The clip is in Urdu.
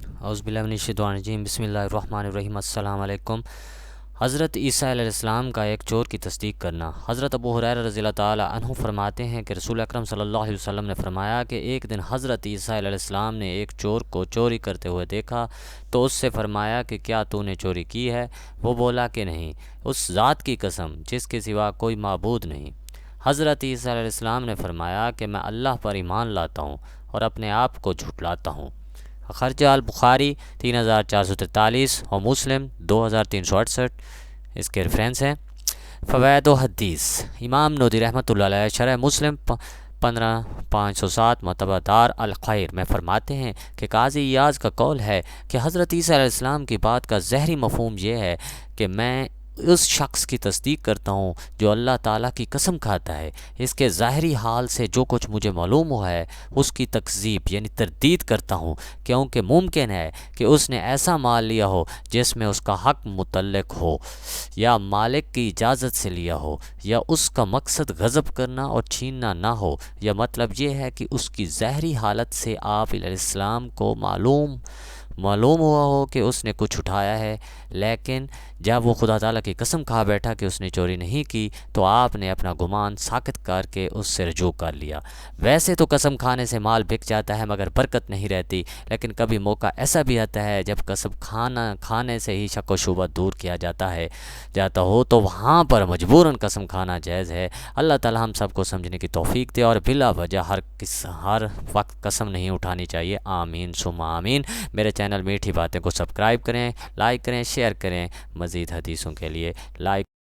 اعوذ باللہ من الشیطان الرجیم، بسم اللہ الرحمن الرحیم۔ السلام علیکم۔ حضرت عیسیٰ علیہ السلام کا ایک چور کی تصدیق کرنا۔ حضرت ابو ہریرہ رضی اللہ تعالیٰ عنہ فرماتے ہیں کہ رسول اکرم صلی اللہ علیہ وسلم نے فرمایا کہ ایک دن حضرت عیسیٰ علیہ السلام نے ایک چور کو چوری کرتے ہوئے دیکھا تو اس سے فرمایا کہ کیا تو نے چوری کی ہے؟ وہ بولا کہ نہیں، اس ذات کی قسم جس کے سوا کوئی معبود نہیں۔ حضرت عیسیٰ علیہ السلام نے فرمایا کہ میں اللہ پر ایمان لاتا ہوں اور اپنے آپ کو جھٹلاتا ہوں۔ خرجہ البخاری 3443 اور مسلم 2368، اس کے ریفرنس ہیں۔ فوائد و حدیث۔ امام نووی رحمۃ اللہ علیہ شرح مسلم 15507 مرتبہ دار الخیر میں فرماتے ہیں کہ قاضی ایاز کا قول ہے کہ حضرت عیسیٰ علیہ السلام کی بات کا ظاہری مفہوم یہ ہے کہ میں اس شخص کی تصدیق کرتا ہوں جو اللہ تعالیٰ کی قسم کھاتا ہے، اس کے ظاہری حال سے جو کچھ مجھے معلوم ہوا ہے اس کی تکذیب یعنی تردید کرتا ہوں، کیونکہ ممکن ہے کہ اس نے ایسا مال لیا ہو جس میں اس کا حق متعلق ہو، یا مالک کی اجازت سے لیا ہو، یا اس کا مقصد غضب کرنا اور چھیننا نہ ہو، یا مطلب یہ ہے کہ اس کی ظاہری حالت سے آپ علیہ السلام کو معلوم ہوا ہو کہ اس نے کچھ اٹھایا ہے، لیکن جب وہ خدا تعالیٰ کی قسم کھا بیٹھا کہ اس نے چوری نہیں کی تو آپ نے اپنا گمان ساکت کر کے اس سے رجوع کر لیا۔ ویسے تو قسم کھانے سے مال بک جاتا ہے مگر برکت نہیں رہتی، لیکن کبھی موقع ایسا بھی آتا ہے جب قسم کھانے سے ہی شک و شبہ دور کیا جاتا ہو تو وہاں پر مجبوراً قسم کھانا جائز ہے۔ اللہ تعالیٰ ہم سب کو سمجھنے کی توفیق دے اور بلا وجہ ہر وقت قسم نہیں اٹھانی چاہیے۔ آمین ثم آمین۔ میرے چینل میٹھی باتیں کو سبسکرائب کریں، لائک کریں، شیئر کریں۔ مزید حدیثوں کے لیے لائک